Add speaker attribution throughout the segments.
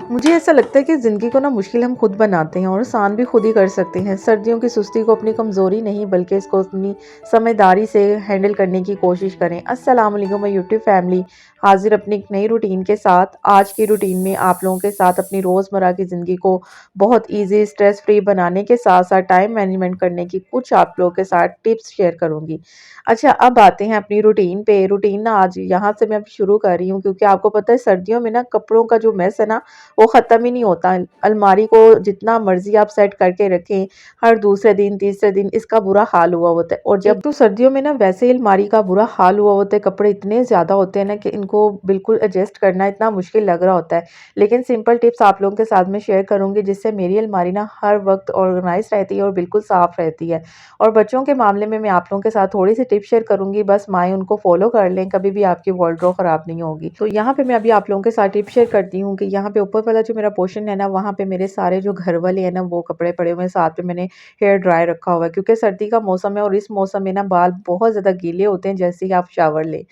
Speaker 1: मुझे ऐसा लगता है कि ज़िंदगी को ना मुश्किल हम खुद बनाते हैं और आसान भी खुद ही कर सकते हैं। सर्दियों की सुस्ती को अपनी कमज़ोरी नहीं बल्कि इसको अपनी समझदारी से हैंडल करने की कोशिश करें। अस्सलाम वालेकुम माय यूट्यूब फैमिली, हाज़िर अपनी एक नई रूटीन के साथ। आज की रूटीन में आप लोगों के साथ अपनी रोज़मर्रा की ज़िंदगी को बहुत ईज़ी, स्ट्रेस फ्री बनाने के साथ-साथ टाइम मैनेजमेंट करने की कुछ आप लोगों के साथ टिप्स शेयर करूँगी। अच्छा, अब आते हैं अपनी रूटीन पे। रूटीन ना आज यहाँ से मैं अब शुरू कर रही हूँ क्योंकि आपको पता है सर्दियों में ना कपड़ों का जो मेस है ना वो ख़त्म ही नहीं होता। अलमारी को जितना मर्ज़ी आप सेट करके रखें, हर दूसरे दिन, तीसरे दिन इसका बुरा हाल हुआ होता है। और जब तो सर्दियों में ना वैसे ही अलमारी का बुरा हाल हुआ होता है, कपड़े इतने ज़्यादा होते हैं ना कि इनको बिल्कुल एडजस्ट करना इतना मुश्किल लग रहा होता है। लेकिन सिंपल टिप्स आप लोगों के साथ मैं शेयर करूँगी जिससे मेरी अलमारी ना हर वक़्त ऑर्गनाइज़ रहती है और बिल्कुल साफ़ रहती है। और बच्चों के मामले में मैं आप लोगों के साथ थोड़ी-सी टिप्स शेयर करूँगी, बस माएँ उनको फ़ॉलो कर लें, कभी भी आपकी वार्डरोब ख़राब नहीं होगी। तो यहाँ पे मैं अभी आप लोगों के साथ टिप शेयर करती हूँ कि यहाँ पे ऊपर वाला जो मेरा पोर्शन है ना, वहाँ पे मेरे सारे जो घर वाले हैं ना, वो कपड़े पड़े हुए हैं, साथ में मैंने हेयर ड्रायर रखा हुआ है क्योंकि सर्दी का मौसम है और इस मौसम में ना बाल बहुत ज़्यादा गीले होते हैं जैसे ही आप शावर लें।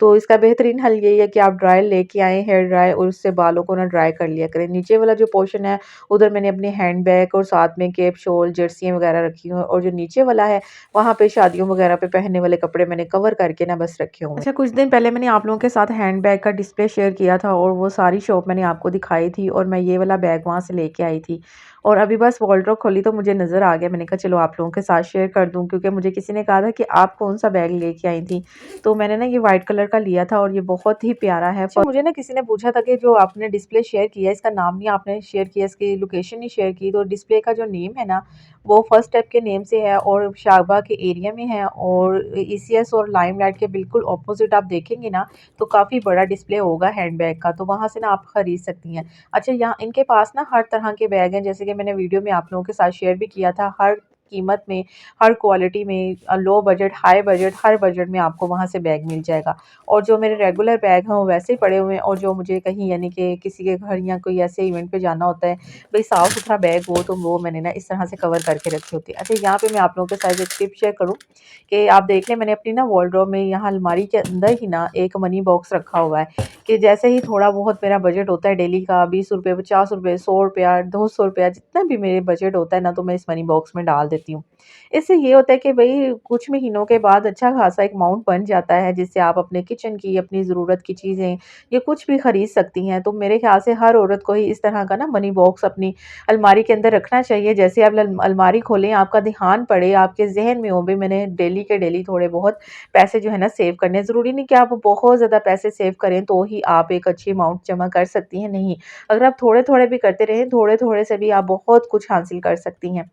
Speaker 1: तो इसका बेहतरीन हल यही है कि आप ड्रायर लेके आएँ, हेयर ड्रायर, और उससे बालों को ना ड्राई कर लिया करें। नीचे वाला जो पोर्शन है, उधर मैंने अपने हैंड बैग और साथ में कैप, शॉल, जर्सियाँ वगैरह रखी हुई हैं, और जो नीचे वाला है वहाँ पे शादियों वगैरह पे पहनने वाले कपड़े मैंने कवर करके ना बस रखे हुए हैं। अच्छा, कुछ दिन पहले मैंने आप लोगों के साथ हैंडबैग का डिस्प्ले शेयर किया था और वो सारी शॉप मैंने आपको दिखाई थी और मैं ये वाला बैग वहाँ से लेके आई थी। और अभी बस वॉलड्रॉब खोली तो मुझे नज़र आ गया, मैंने कहा चलो आप लोगों के साथ शेयर कर दूँ क्योंकि मुझे किसी ने कहा था कि आप कौन-सा बैग लेके आई थी? तो मैंने ना ये व्हाइट कलर का लिया था और ये बहुत ही प्यारा है। अच्छा, मुझे ना किसी ने पूछा था कि जो आपने डिस्प्ले शेयर किया है इसका नाम नहीं आपने शेयर किया, इसकी लोकेशन नहीं शेयर की। तो डिस्प्ले का जो नेम है ना, वो फर्स्ट स्टेप के नेम से है और शाहबाग के एरिया में है और ईसीएस और लाइमलाइट के बिल्कुल ऑपोजिट आप देखेंगे ना, तो काफ़ी बड़ा डिस्प्ले होगा हैंडबैग का, तो वहाँ से ना आप खरीद सकती हैं। अच्छा, यहाँ इनके पास ना हर तरह के बैग हैं, जैसे कि मैंने वीडियो में आप लोगों के साथ शेयर भी किया था, हर कीमत में, हर क्वालिटी में, लो बजट, हाई बजट, हर बजट में आपको वहाँ से बैग मिल जाएगा। और जो मेरे रेगुलर बैग हैं वो वैसे ही पड़े हुए हैं, और जो मुझे कहीं यानी कि किसी के घर या कोई ऐसे इवेंट पे जाना होता है, भई साफ-सुथरा बैग हो, तो वो मैंने ना इस तरह से कवर करके रखी होती है। अच्छा, यहाँ पे मैं आप लोगों के साथ एक टिप शेयर करूँ कि आप देख लें, मैंने अपनी ना वॉलड्रॉब में यहाँ अलमारी के अंदर ही ना एक मनी बॉक्स रखा हुआ है कि जैसे ही थोड़ा बहुत मेरा बजट होता है डेली का, ₹20, ₹50, ₹100, ₹200, जितना भी मेरे बजट होता है ना, तो मैं इस मनी बॉक्स में डाल देती हूँ। इससे ये होता है कि भई कुछ महीनों के बाद अच्छा खासा एक अमाउंट बन जाता है जिससे आप अपने किचन की, अपनी ज़रूरत की चीज़ें या कुछ भी खरीद सकती हैं। तो मेरे ख़्याल से हर औरत को ही इस तरह का ना मनी बॉक्स अपनी अलमारी के अंदर रखना चाहिए। जैसे आप अलमारी खोलें, आपका ध्यान पड़े, आपके ज़हन में हो भई मैंने डेली के डेली थोड़े बहुत पैसे जो है ना सेव करने हैं। ज़रूरी नहीं कि आप बहुत ज़्यादा पैसे सेव करें तो ही आप एक अच्छी अमाउंट जमा कर सकती हैं, नहीं। अगर आप थोड़े-थोड़े भी करते रहें, थोड़े-थोड़े से भी आप बहुत कुछ हासिल कर सकती हैं।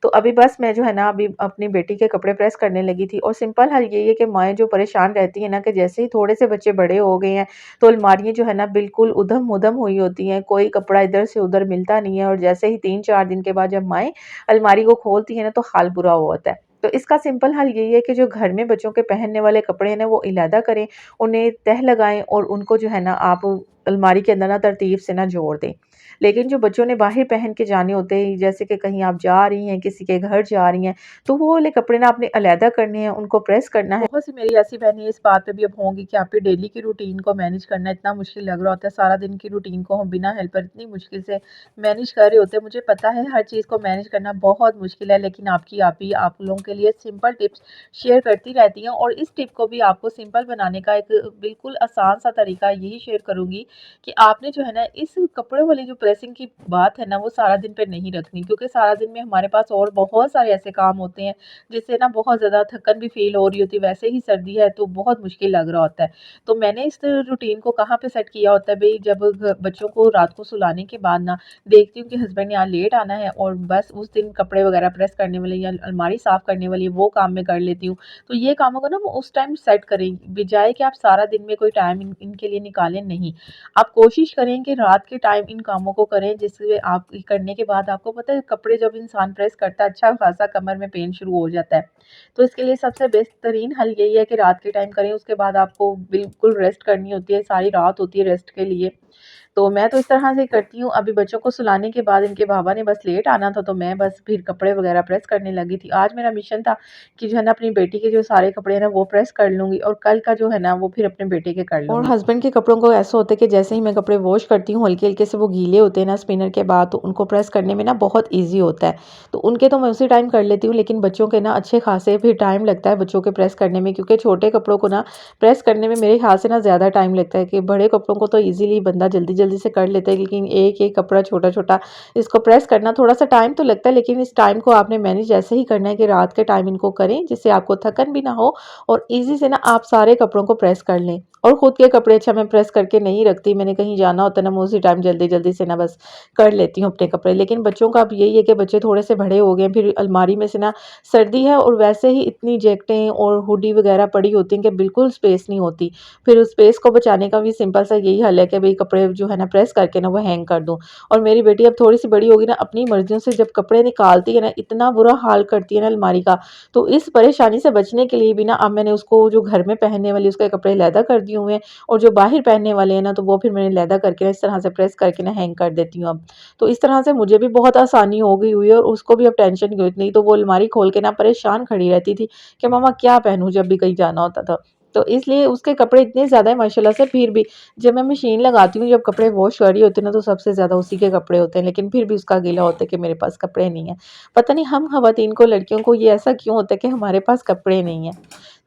Speaker 1: तो अभी बस मैं जो है ना अभी अपनी बेटी के कपड़े प्रेस करने लगी थी, और सिंपल हल यही है कि माएँ जो परेशान रहती हैं ना कि जैसे ही थोड़े से बच्चे बड़े हो गए हैं, तो अलमारियाँ जो है ना बिल्कुल उधम-उधम हुई होती हैं, कोई कपड़ा इधर से उधर मिलता नहीं है, और जैसे ही 3-4 दिन के बाद जब माएँ अलमारी को खोलती हैं ना, तो हाल बुरा हुआ होता है। तो इसका सिंपल हल यही है कि जो घर में बच्चों के पहनने वाले कपड़े हैं ना, वो इलादा करें, उन्हें तह लगाएँ और उनको जो है ना आप अलमारी के अंदर ना तरतीब से ना जोड़ दें। लेकिन जो बच्चों ने बाहर पहन के जाने होते हैं, जैसे कि कहीं आप जा रही हैं, किसी के घर जा रही हैं, तो वो वाले कपड़े ना आपने अलहदा करने हैं, उनको प्रेस करना है। बहुत सी मेरी ऐसी बहनें इस बात पे भी अब होंगी कि आपकी डेली की रूटीन को मैनेज करना इतना मुश्किल लग रहा होता है, सारा दिन की रूटीन को हम बिना हेल्पर इतनी मुश्किल से मैनेज कर रहे होते हैं। मुझे पता है हर चीज़ को मैनेज करना बहुत मुश्किल है, लेकिन आपकी आप ही आप लोगों के लिए सिंपल टिप्स शेयर करती रहती हैं, और इस टिप को भी आपको सिंपल बनाने का एक बिल्कुल आसान सा तरीका यही शेयर करूँगी कि आपने जो है ना इस कपड़ों वाली जो प्रेसिंग की बात है ना, वो सारा दिन पे नहीं रखनी, क्योंकि सारा दिन में हमारे पास और बहुत सारे ऐसे काम होते हैं जिससे ना बहुत ज़्यादा थकन भी फ़ील हो रही होती है। वैसे ही सर्दी है तो बहुत मुश्किल लग रहा होता है। तो मैंने इस रूटीन को कहाँ पे सेट किया होता है भई, जब बच्चों को रात को सुलाने के बाद ना देखती हूँ कि हस्बैंड ने आज लेट आना है, और बस उस दिन कपड़े वगैरह प्रेस करने वाले या अलमारी साफ़ करने वाली वो काम मैं कर लेती हूँ। तो ये कामों को ना वो उस टाइम सेट करें, बजाए कि आप सारा दिन में कोई टाइम इनके लिए निकालें, नहीं। आप कोशिश करें कि रात के टाइम इन कामों को करें, जिससे आप करने के बाद आपको पता है कपड़े जब इंसान प्रेस करता है, अच्छा खासा कमर में पेन शुरू हो जाता है। तो इसके लिए सबसे बेहतरीन हल यही है कि रात के टाइम करें, उसके बाद आपको बिल्कुल रेस्ट करनी होती है, सारी रात होती है रेस्ट के लिए। तो मैं तो इस तरह से करती हूँ। अभी बच्चों को सुलाने के बाद इनके बाबा ने बस लेट आना था, तो मैं बस फिर कपड़े वगैरह प्रेस करने लगी थी। आज मेरा मिशन था कि जो है ना अपनी बेटी के जो सारे कपड़े हैं ना वो प्रेस कर लूँगी, और कल का जो है ना वो फिर अपने बेटे के कर
Speaker 2: और
Speaker 1: लूँगी।
Speaker 2: हस्बैंड के कपड़ों को ऐसा होता है कि जैसे ही मैं कपड़े वॉश करती हूँ हल्के-हल्के से वो गीले होते हैं ना स्पिनर के बाद, तो उनको प्रेस करने में ना बहुत ईज़ी होता है। तो उनके तो मैं उसी टाइम कर लेती हूँ, लेकिन बच्चों के ना अच्छे खासे फिर टाइम लगता है बच्चों के प्रेस करने में, क्योंकि छोटे कपड़ों को ना प्रेस करने में मेरे ख़्याल से ना ज़्यादा टाइम लगता है। कि बड़े कपड़ों को तो ईज़िली बंदा जल्दी-जल्दी से कर लेता है, लेकिन एक-एक कपड़ा छोटा-छोटा इसको प्रेस करना थोड़ा-सा टाइम तो लगता है, लेकिन इस टाइम को आपने मैनेज ऐसे ही करना है कि रात के टाइम इनको करें, जिससे आपको थकन भी ना हो और ईज़ी से ना आप सारे कपड़ों को प्रेस कर लें। और खुद के कपड़े अच्छा मैं प्रेस करके नहीं रखती, मैंने कहीं जाना होता है ना मैं उसी टाइम जल्दी-जल्दी से ना बस कर लेती हूँ अपने कपड़े। लेकिन बच्चों का अब यही है कि बच्चे थोड़े से बड़े हो गए हैं, फिर अलमारी में से ना सर्दी है और वैसे ही इतनी जैकेटें और हुडी वगैरह पड़ी होती हैं कि बिल्कुल स्पेस नहीं होती। फिर उस स्पेस को बचाने का भी सिंपल सा यही हल है कि भई कपड़े जो है ना प्रेस करके ना वो हैंग कर दूँ। और मेरी बेटी अब थोड़ी-सी बड़ी होगी ना, अपनी मर्ज़ियों से जब कपड़े निकालती है ना, इतना बुरा हाल करती है ना अलमारी का। तो इस परेशानी से बचने के लिए भी ना अब मैंने उसको जो घर में पहनने वाली उसके कपड़े अलहदा कर दिए हुए हैं, और जो बाहर पहनने वाले हैं ना, तो वो फिर मैंने अलहदा करके ना इस तरह से प्रेस करके ना हैंग कर देती हूँ अब। तो इस तरह से मुझे भी बहुत आसानी हो गई हुई है और उसको भी अब टेंशन नहीं होती, नहीं तो वो अलमारी खोल के ना परेशान खड़ी रहती थी कि मम्मा क्या पहनूँ जब भी कहीं जाना होता था। तो इसलिए उसके कपड़े इतने ज़्यादा हैं माशाल्लाह से, फिर भी जब मैं मशीन लगाती हूँ, जब कपड़े वॉश कर रही होती हूँ ना, तो सबसे ज़्यादा उसी के कपड़े होते हैं, लेकिन फिर भी उसका गिला होता है कि मेरे पास कपड़े नहीं हैं। पता नहीं हम ख़वातीन को, लड़कियों को ये ऐसा क्यों होता है कि हमारे पास कपड़े नहीं हैं।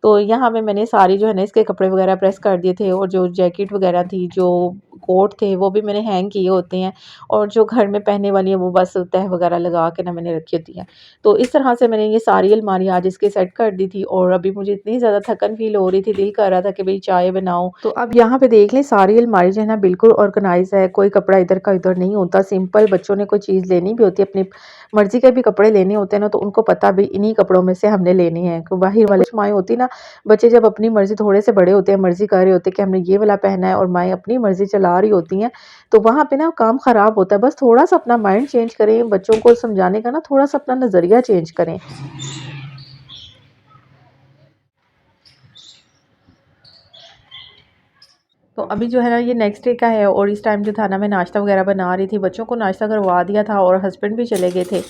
Speaker 2: तो यहाँ पे मैंने सारी जो है ना इसके कपड़े वगैरह प्रेस कर दिए थे, और जो जैकेट वगैरह थी, जो कोट थे, वो भी मैंने हैंग किए होते हैं, और जो घर में पहनने वाली है वो बस तह वगैरह लगा के ना मैंने रखी होती हैं। तो इस तरह से मैंने ये सारी अलमारी आज इसकी सेट कर दी थी, और अभी मुझे इतनी ज़्यादा थकन फ़ील हो रही थी, दिल कर रहा था कि भई चाय बनाऊँ। तो अब यहाँ पे देख लें सारी अलमारी जो है ना बिल्कुल ऑर्गनाइज़ है, कोई कपड़ा इधर का इधर नहीं होता। सिंपल बच्चों ने कोई चीज़ लेनी भी होती है, अपनी मर्ज़ी के भी कपड़े लेने होते हैं ना, तो उनको पता भी इन्हीं कपड़ों में से हमने लेने हैं। तो बाहर वाले कुछ माएँ होती ना, बच्चे जब अपनी मर्ज़ी थोड़े से बड़े होते हैं, मर्ज़ी कर रहे होते हैं कि हमने ये वाला पहना है, और माएँ अपनी मर्ज़ी चला रही होती हैं, तो वहाँ पे ना काम ख़राब होता है। बस थोड़ा-सा अपना माइंड चेंज करें, बच्चों को समझाने का ना थोड़ा-सा अपना नज़रिया चेंज करें। तो अभी जो है ना ये नेक्स्ट डे का है, और इस टाइम जो था ना मैं नाश्ता वगैरह बना रही थी, बच्चों को नाश्ता करवा दिया था और हस्बैंड भी चले गए थे।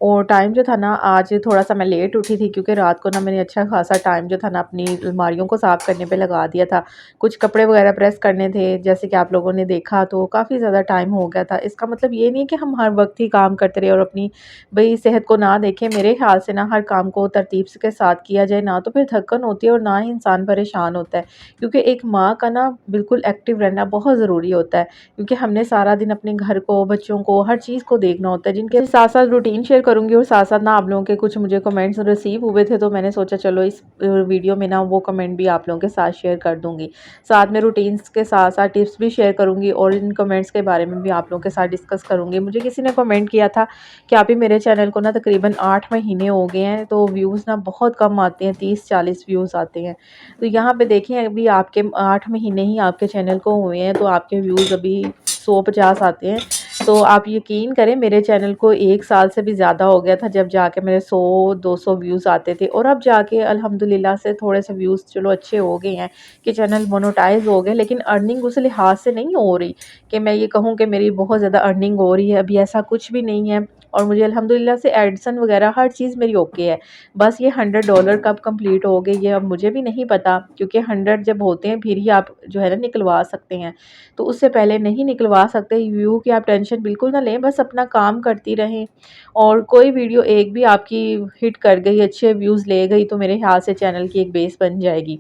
Speaker 2: और टाइम जो था ना आज थोड़ा-सा मैं लेट उठी थी, क्योंकि रात को ना मैंने अच्छा खासा टाइम जो था ना अपनी अलमारियों को साफ़ करने पे लगा दिया था। कुछ कपड़े वगैरह प्रेस करने थे, जैसे कि आप लोगों ने देखा, तो काफ़ी ज़्यादा टाइम हो गया था। इसका मतलब ये नहीं है कि हम हर वक़्त ही काम करते रहे और अपनी भई सेहत को ना देखें। मेरे ख़्याल से ना हर काम को तरतीब से के साथ किया जाए ना, तो फिर थकन होती है और ना ही इंसान परेशान होता है। क्योंकि एक माँ का ना बिल्कुल एक्टिव रहना बहुत ज़रूरी होता है, क्योंकि हमने सारा दिन अपने घर को, बच्चों को, हर चीज़ को देखना होता है, जिनके साथ-साथ रूटीन शेयर करूँगी, और साथ-साथ ना आप लोगों के कुछ मुझे कमेंट्स रिसीव हुए थे, तो मैंने सोचा चलो इस वीडियो में ना वो कमेंट भी आप लोगों के साथ शेयर कर दूँगी। साथ में रूटीन्स के साथ-साथ टिप्स भी शेयर करूँगी, और इन कमेंट्स के बारे में भी आप लोगों के साथ डिस्कस करूँगी। मुझे किसी ने कमेंट किया था कि आप ही मेरे चैनल को ना तकरीबन 8 महीने हो गए हैं, तो व्यूज़ ना बहुत कम आते हैं, 30-40 व्यूज़ आते हैं। तो यहाँ पे देखें अभी आपके 8 महीने ही आपके चैनल को हुए हैं, तो आपके व्यूज़ अभी 150 आते हैं। तो आप यकीन करें मेरे चैनल को 1 साल से भी ज़्यादा हो गया था, जब जाके मेरे 100-200 व्यूज़ आते थे, और अब जाके अल्हम्दुलिल्लाह से थोड़े से व्यूज़ चलो अच्छे हो गए हैं कि चैनल मोनेटाइज़ हो गए। लेकिन अर्निंग उस लिहाज से नहीं हो रही कि मैं ये कहूँ कि मेरी बहुत ज़्यादा अर्निंग हो रही है, अभी ऐसा कुछ भी नहीं है। और मुझे अल्हम्दुलिल्लाह से एडसन वगैरह हर चीज़ मेरी ओके है। बस ये $100 कब कंप्लीट होंगे ये अब मुझे भी नहीं पता, क्योंकि 100 जब होते हैं फिर ही आप जो है ना निकलवा सकते हैं। तो उससे पहले नहीं निकलवा सकते। व्यू की आप टेंशन बिल्कुल ना लें, बस अपना काम करती रहें, और कोई वीडियो एक भी आपकी हिट कर गई, अच्छे व्यूज़ ले गई, तो मेरे ख़्याल से चैनल की एक बेस बन जाएगी।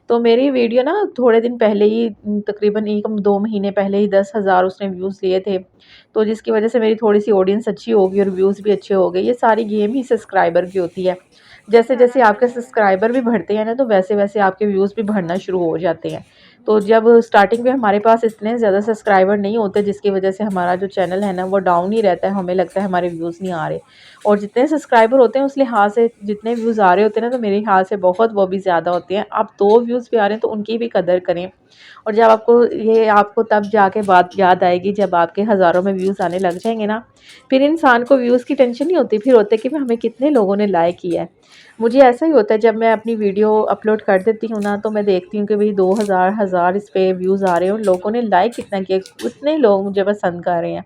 Speaker 2: तो मेरी वीडियो ना थोड़े दिन पहले ही तकरीबन 1-2 महीने पहले ही 10,000 उसने व्यूज़ लिए थे। तो जिसकी वज़ह से मेरी थोड़ी-सी ऑडियंस अच्छी हो गई और व्यूज़ भी अच्छे हो गए। ये सारी गेम ही सब्सक्राइबर की होती है। जैसे-जैसे आपके सब्सक्राइबर भी बढ़ते हैं ना, तो वैसे-वैसे आपके व्यूज़ भी बढ़ना शुरू हो जाते हैं। तो जब स्टार्टिंग में हमारे पास इतने ज़्यादा सब्सक्राइबर नहीं होते, जिसकी वज़ह से हमारा जो चैनल है ना वो डाउन ही रहता है, हमें लगता है हमारे व्यूज़ नहीं आ रहे। और जितने सब्सक्राइबर होते हैं उस लिहाज से जितने व्यूज़ आ रहे होते हैं ना, तो मेरे ख़्याल से बहुत वो भी ज़्यादा होते हैं। अब 2 व्यूज़ भी आ रहे हैं तो उनकी भी कदर करें। और जब आपको तब जाके बात याद आएगी जब आपके हज़ारों में व्यूज़ आने लग जाएँगे ना, फिर इंसान को व्यूज़ की टेंशन नहीं होती, फिर होता है कि हमें कितने लोगों ने लाइक किया है। मुझे ऐसा ही होता है जब मैं अपनी वीडियो अपलोड कर देती हूँ ना, तो मैं देखती हूँ कि भई 2000 हज़ार इस पे व्यूज़ आ रहे हैं और लोगों ने लाइक कितना किया, उतने लोग मुझे पसंद कर रहे हैं।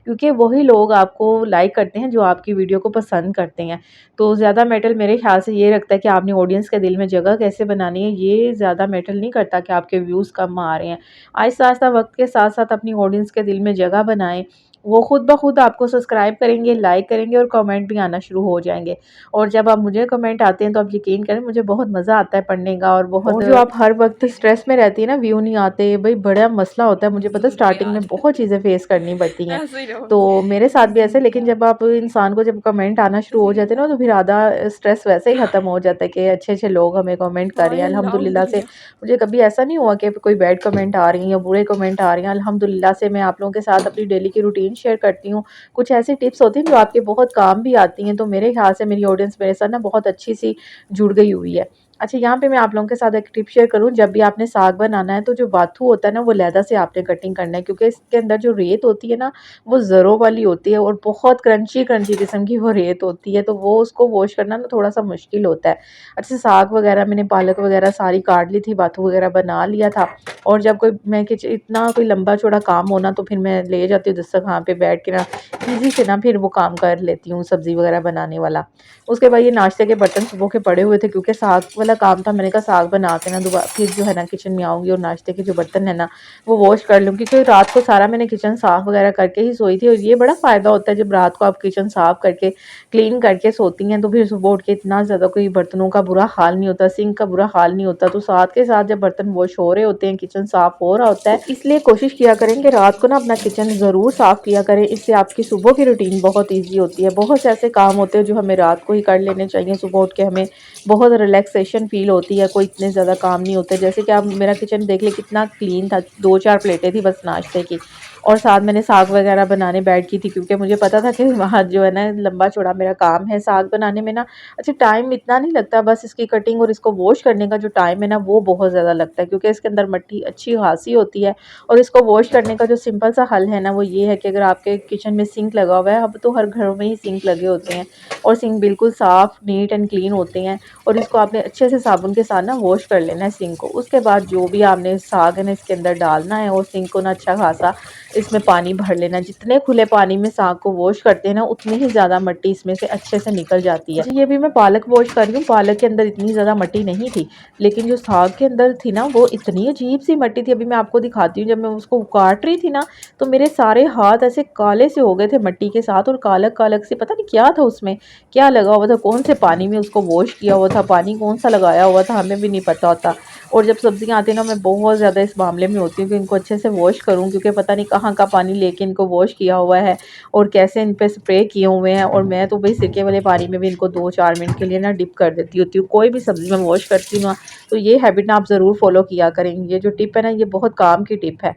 Speaker 2: क्योंकि वही लोग आपको लाइक करते हैं जो आपकी वीडियो को पसंद करते हैं। तो ज़्यादा मैटर मेरे ख़्याल से ये रखता है कि आपने ऑडियंस के दिल में जगह कैसे बनानी है, ये ज़्यादा मैटर नहीं करता कि आपके व्यूज़ कम आ रहे हैं। आहिस्ता-आहिस्ता वक़्त के साथ-साथ अपनी ऑडियंस के दिल में जगह बनाएँ। वो खुद ब खुद आपको सब्सक्राइब करेंगे, लाइक करेंगे और कमेंट भी आना शुरू हो जाएँगे। और जब अब मुझे कमेंट आते हैं तो आप यकीन करें मुझे बहुत मज़ा आता है पढ़ने का और जो आप हर वक़्त स्ट्रेस में रहती है ना, व्यू नहीं आते, भई बड़ा मसला होता है। मुझे पता है स्टार्टिंग में बहुत चीज़ें फ़ेस करनी पड़ती हैं। तो मेरे साथ भी ऐसे, लेकिन जब आप इंसान को जब कमेंट आना शुरू हो जाते हैं ना, तो फिर आधा स्ट्रेस वैसे ही ख़त्म हो जाता है कि अच्छे-अच्छे लोग हमें कमेंट कर रहे हैं। अल्हम्दुलिल्लाह से मुझे कभी ऐसा नहीं हुआ कि कोई बैड कमेंट आ रही हैं या बुरे कमेंट आ रहे हैं। अल्हम्दुलिल्लाह से मैं आप लोगों के साथ अपनी डेली की रूटीन शेयर करती हूँ। कुछ ऐसी टिप्स होती हैं जो आपके बहुत काम भी आती हैं, तो मेरे ख़्याल से मेरी ऑडियंस मेरे साथ ना बहुत अच्छी-सी जुड़ गई हुई है। अच्छा, यहाँ पे मैं आप लोगों के साथ एक टिप शेयर करूँ, जब भी आपने साग बनाना है तो जो बाथू होता है ना, वो लैदा से आपने कटिंग करना है, क्योंकि इसके अंदर जो रेत होती है ना, वो ज़रों वाली होती है और बहुत क्रंची-क्रंची किस्म की वो रेत होती है, तो वो उसको वॉश करना ना थोड़ा-सा मुश्किल होता है। अच्छा, साग वगैरह मैंने पालक वगैरह सारी काट ली थी, बाथू वगैरह बना लिया था और जब कोई मैं किच इतना कोई लंबा चौड़ा काम हो ना, तो फिर मैं ले जाती हूँ दस्तरख़्वान पे बैठ के ना, ईज़ी से ना फिर वो काम कर लेती हूँ सब्ज़ी वगैरह बनाने वाला। उसके बाद ये नाश्ते के बर्तन सुबह के पड़े हुए थे, क्योंकि साग वाला काम था। मैंने कहा साग बना के ना दोबारा फिर जो है ना किचन में आऊँगी और नाश्ते के जो बर्तन है ना वो वॉश कर लूँ, क्योंकि रात को सारा मैंने किचन साफ़ वगैरह करके ही सोई थी। और ये बड़ा फ़ायदा होता है जब रात को आप किचन साफ़ करके क्लीन करके सोती हैं, तो फिर सुबह उठ के इतना ज़्यादा कोई बर्तनों का बुरा हाल नहीं होता, सिंक का बुरा हाल नहीं होता। तो साथ के साथ जब बर्तन वॉश हो रहे होते हैं, किचन साफ़ हो रहा होता है, इसलिए कोशिश किया करें कि रात को ना अपना किचन ज़रूर साफ़ किया करें। इससे आपकी सुबह की रूटीन बहुत ईज़ी होती है। बहुत से ऐसे काम होते हैं जो हमें रात को ही कर लेने चाहिए, सुबह उठ के हमें बहुत रिलैक्सेशन फ़ील होती है, कोई इतने ज़्यादा काम नहीं होते। जैसे कि आप मेरा किचन देख लें कितना क्लीन था, 2-4 प्लेटें थी बस नाश्ते की, और साथ मैंने साग वगैरह बनाने बैठ गई थी, क्योंकि मुझे पता था कि वहाँ जो है ना लंबा चौड़ा मेरा काम है साग बनाने में ना। अच्छा, टाइम इतना नहीं लगता, बस इसकी कटिंग और इसको वॉश करने का जो टाइम है ना वो बहुत ज़्यादा लगता है, क्योंकि इसके अंदर मिट्टी अच्छी खासी होती है। और इसको वॉश करने का जो सिंपल सा हल है ना, वो ये है कि अगर आपके किचन में सिंक लगा हुआ है, अब तो हर घरों में ही सिंक लगे होते हैं और सिंक बिल्कुल साफ़, नीट एंड क्लीन होते हैं, और इसको आपने अच्छे से साबुन के साथ ना वॉश कर लेना है सिंक को। उसके बाद जो भी आपने साग है ना इसके अंदर डालना है और सिंक को ना अच्छा खासा इसमें पानी भर लेना है। जितने खुले पानी में साग को वॉश करते हैं ना, उतनी ही ज़्यादा मिट्टी इसमें से अच्छे से निकल जाती है। ये भी मैं पालक वॉश कर रही हूँ, पालक के अंदर इतनी ज़्यादा मिट्टी नहीं थी, लेकिन जो साग के अंदर थी ना वो इतनी अजीब सी मिट्टी थी। अभी मैं आपको दिखाती हूँ, जब मैं उसको काट रही थी ना, तो मेरे सारे हाथ ऐसे काले से हो गए थे मिट्टी के साथ, और कालक-कालक से पता नहीं क्या था उसमें, क्या लगा हुआ था, कौन से पानी में उसको वॉश किया हुआ था, पानी कौन-सा लगाया हुआ था, हमें भी नहीं पता होता। और जब सब्जियाँ आती हैं ना, मैं बहुत ज़्यादा इस मामले में होती हूँ कि इनको अच्छे से वॉश करूँ, क्योंकि पता नहीं कहाँ का पानी लेके इनको वॉश किया हुआ है और कैसे इन पे स्प्रे किए हुए हैं। और मैं तो भई सिरके वाले पानी में भी इनको 2-4 मिनट के लिए ना डिप कर देती होती हूँ। कोई भी सब्ज़ी मैं वॉश करती हूँ ना, तो ये हैबिट ना आप ज़रूर फ़ॉलो किया करें। ये जो टिप है ना, ये बहुत काम की टिप है।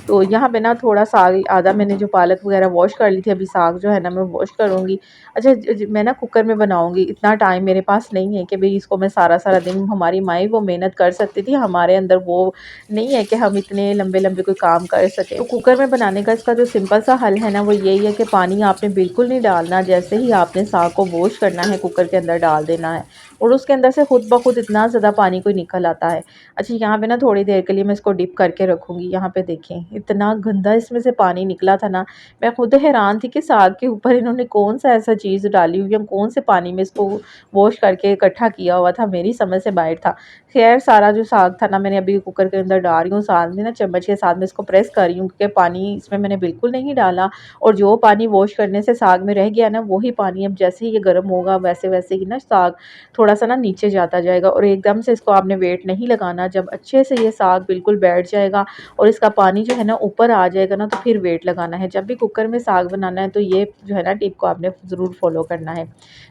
Speaker 2: तो यहाँ पे ना थोड़ा साग आधा मैंने जो पालक वगैरह वॉश कर ली थी, अभी साग जो है ना मैं वॉश करूँगी। अच्छा, मैं ना कुकर में बनाऊँगी, इतना टाइम मेरे पास नहीं है कि भई इसको मैं सारा-सारा दिन, हमारी माएँ वो मेहनत कर सकती थी, हमारे अंदर वो नहीं है कि हम इतने लंबे-लंबे कोई काम कर सकें। तो कुकर में बनाने का इसका जो सिंपल सा हल है ना, वो यही है कि पानी आपने बिल्कुल नहीं डालना, जैसे ही आपने साग को वॉश करना है कुकर के अंदर डाल देना है और उसके अंदर से खुद ब खुद इतना ज़्यादा पानी कोई निकल आता है। अच्छा, यहाँ पे ना थोड़ी देर के लिए मैं इसको डिप करके रखूँगी। यहाँ पे देखें इतना गंदा इसमें से पानी निकला था ना, मैं खुद हैरान थी कि साग के ऊपर इन्होंने कौन-सा ऐसा चीज़ डाली हुई है, कौन से पानी में इसको वॉश करके इकट्ठा किया हुआ था, मेरी समझ से बाहर था। ख़ैर, सारा जो साग था ना मैंने अभी कुकर के अंदर डाल रही हूँ, साथ में ना चम्मच के साथ में इसको प्रेस कर रही हूँ, क्योंकि पानी इसमें मैंने बिल्कुल नहीं डाला, और जो पानी वॉश करने से साग में रह गया ना, वही पानी अब जैसे ही ये गर्म होगा वैसे-वैसे ही ना साग थोड़ा-सा ना नीचे जाता जाएगा, और एकदम से इसको आपने वेट नहीं लगाना। जब अच्छे से ये साग बिल्कुल बैठ जाएगा और इसका पानी जो है ना ऊपर आ जाएगा ना, तो फिर वेट लगाना है। जब भी कुकर में साग बनाना है तो ये जो है ना टिप को आपने ज़रूर फ़ॉलो करना है।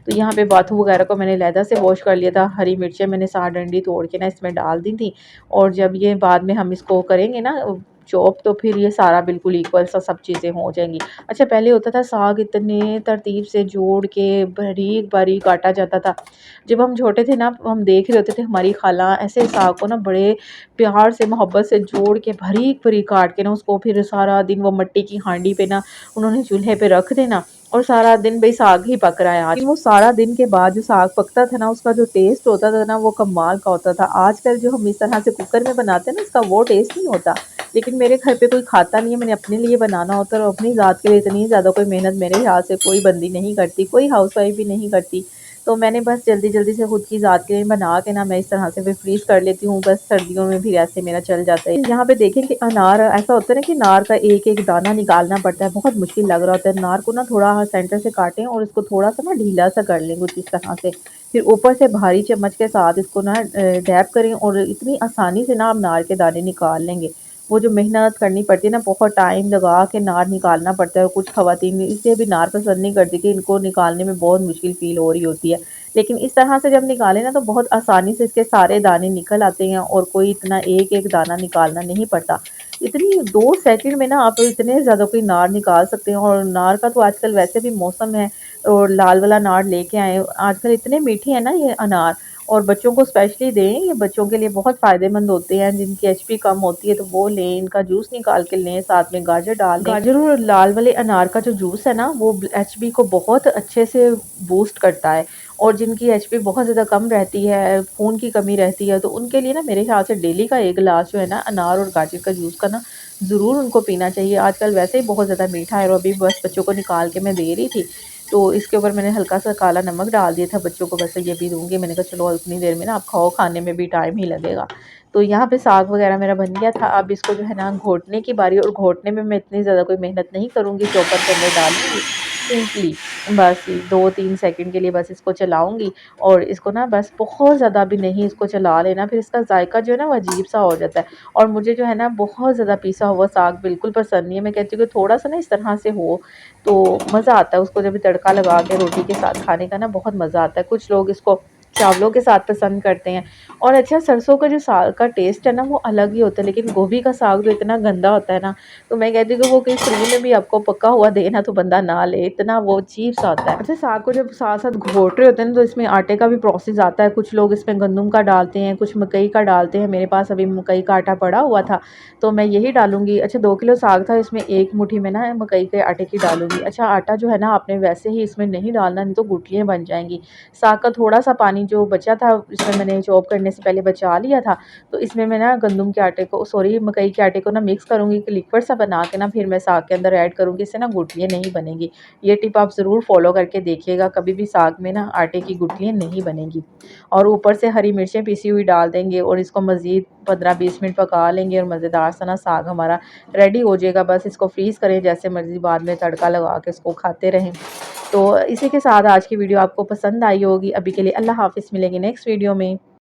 Speaker 2: तो यहाँ पे बाथू वगैरह को मैंने अलहदा से वॉश कर लिया था। हरी मिर्चें मैंने 7 डंडी तोड़ के ना इसमें डाल दी थी, और जब ये बाद में हम इसको करेंगे ना चॉप, तो फिर ये सारा बिल्कुल इक्वल सा सब चीज़ें हो जाएंगी। अच्छा, पहले होता था साग इतने तरतीब से जोड़ के बारीक बारीक काटा जाता था। जब हम छोटे थे ना, हम देख रहे होते थे हमारी खाला ऐसे साग को ना बड़े प्यार से मोहब्बत से जोड़ के बारीक बारीक काट के ना उसको फिर सारा दिन वो मिट्टी की हांडी पे ना उन्होंने चूल्हे पे रख देना, और सारा दिन भाई साग ही पक रहा है आज। वो सारा दिन के बाद जो साग पकता था ना, उसका जो टेस्ट होता था ना, वो कमाल का होता था। आजकल जो हम इस तरह से कुकर में बनाते हैं ना, उसका वो टेस्ट नहीं होता। लेकिन मेरे घर पे कोई खाता नहीं है, मैंने अपने लिए बनाना होता है, और अपनी ज़ात के लिए इतनी ज़्यादा कोई मेहनत मेरे ख्याल से कोई बंदी नहीं करती, कोई हाउसवाइफ भी नहीं करती। तो मैंने बस जल्दी-जल्दी से खुद की ज़ात के लिए बना के ना मैं इस तरह से फिर फ्रीज़ कर लेती हूँ, बस सर्दियों में भी ऐसे मेरा चल जाता है। यहाँ पे देखें कि अनार ऐसा होता है ना कि अनार का एक-एक दाना निकालना पड़ता है, बहुत मुश्किल लग रहा होता है। अनार को ना थोड़ा सेंटर से काटें और इसको थोड़ा-सा ना ढीला-सा कर लें कुछ इस तरह से। फिर ऊपर से भारी चम्मच के साथ इसको ना डैब करें, और इतनी आसानी से ना आप अनार के दाने निकाल लेंगे। वो जो मेहनत करनी पड़ती है ना, बहुत टाइम लगा के अनार निकालना पड़ता है, और कुछ ख़वातीन इसलिए भी अनार पसंद नहीं करती कि इनको निकालने में बहुत मुश्किल फ़ील हो रही होती है। लेकिन इस तरह से जब निकालें ना, तो बहुत आसानी से इसके सारे दाने निकल आते हैं, और कोई इतना एक-एक दाना निकालना नहीं पड़ता। इतनी 2 सेकंड में ना आप इतने ज़्यादा कोई अनार निकाल सकते हैं, और अनार का तो आजकल वैसे भी मौसम है, और लाल वाला अनार लेके आएँ। आजकल इतने मीठे हैं ना ये अनार, और बच्चों को स्पेशली दें, ये बच्चों के लिए बहुत फ़ायदेमंद होते हैं, जिनकी एचपी कम होती है तो वो लें, इनका जूस निकाल के लें, साथ में गाजर डाल दें। गाजर और लाल वाले अनार का जो जूस है ना, वो एचपी को बहुत अच्छे से बूस्ट करता है, और जिनकी एचपी बहुत ज़्यादा कम रहती है, खून की कमी रहती है, तो उनके लिए ना मेरे ख्याल से डेली का 1 गिलास जो है ना अनार और गाजर का जूस का ना ज़रूर उनको पीना चाहिए। आजकल वैसे ही बहुत ज़्यादा मीठा है, और अभी बस बच्चों को निकाल के मैं दे रही थी, तो इसके ऊपर मैंने हल्का सा काला नमक डाल दिया था बच्चों को, बस ये भी दूँगी। मैंने कहा चलो उतनी देर में ना आप खाओ, खाने में भी टाइम ही लगेगा। तो यहाँ पे साग वग़ैरह मेरा बन गया था, अब इसको जो है ना घोटने की बारी, और घोटने में मैं इतनी ज़्यादा कोई मेहनत नहीं करूँगी, चॉपर के अंदर डालूँगी सिंपली, बस 2-3 सेकंड के लिए बस इसको चलाऊँगी, और इसको ना बस बहुत ज़्यादा भी नहीं इसको चला लेना, फिर इसका जायका जो है ना वो अजीब-सा हो जाता है। और मुझे जो है ना बहुत ज़्यादा पिसा हुआ साग बिल्कुल पसंद नहीं है, मैं कहती हूँ कि थोड़ा-सा ना इस तरह से हो, तो मज़ा आता है उसको जब तड़का लगा के रोटी के साथ खाने का ना, बहुत मज़ा आता है। कुछ लोग इसको चावलों के साथ पसंद करते हैं। और अच्छा, सरसों का जो साग का टेस्ट है ना वो अलग ही होता है, लेकिन गोभी का साग जो इतना गंदा होता है ना, तो मैं कहती हूँ कि वो कहीं फ्री में भी आपको पका हुआ दे ना, तो बंदा ना ले, इतना वो अजीब-सा होता है। अच्छा, साग को जब साथ-साथ घोट रहे होते हैं ना, तो इसमें आटे का भी प्रोसेस आता है। कुछ लोग इसमें गंदम का डालते हैं, कुछ मकई का डालते हैं। मेरे पास अभी मकई का आटा पड़ा हुआ था, तो मैं यही डालूँगी। अच्छा, 2 किलो साग था, इसमें 1 मुट्ठी में ना मकई के आटे की डालूँगी। अच्छा, आटा जो है ना आपने वैसे ही इसमें नहीं डालना, नहीं तो गुठलियाँ बन जाएँगी। साग का थोड़ा-सा पानी जो बचा था, इसमें मैंने चॉप करने से पहले बचा लिया था, तो इसमें मैं ना गंदम के आटे को, सॉरी, मकई के आटे को ना मिक्स करूँगी, कि लिक्विड सा बना के ना फिर मैं साग के अंदर ऐड करूँगी, इससे ना गुठलियाँ नहीं बनेंगी। ये टिप आप ज़रूर फ़ॉलो करके देखिएगा, कभी भी साग में ना आटे की गुठलियाँ नहीं बनेंगी। और ऊपर से हरी मिर्चें पिसी हुई डाल देंगे, और इसको मज़ीद 15-20 मिनट पका लेंगे, और मज़ेदार सा ना साग हमारा रेडी हो जाएगा। बस इसको फ्रीज़ करें जैसे मर्ज़ी, बाद में तड़का लगा के इसको खाते रहें। तो इसी के साथ आज की वीडियो आपको पसंद आई होगी। अभी के लिए अल्लाह हाफ़िज़, मिलेंगे नेक्स्ट वीडियो में।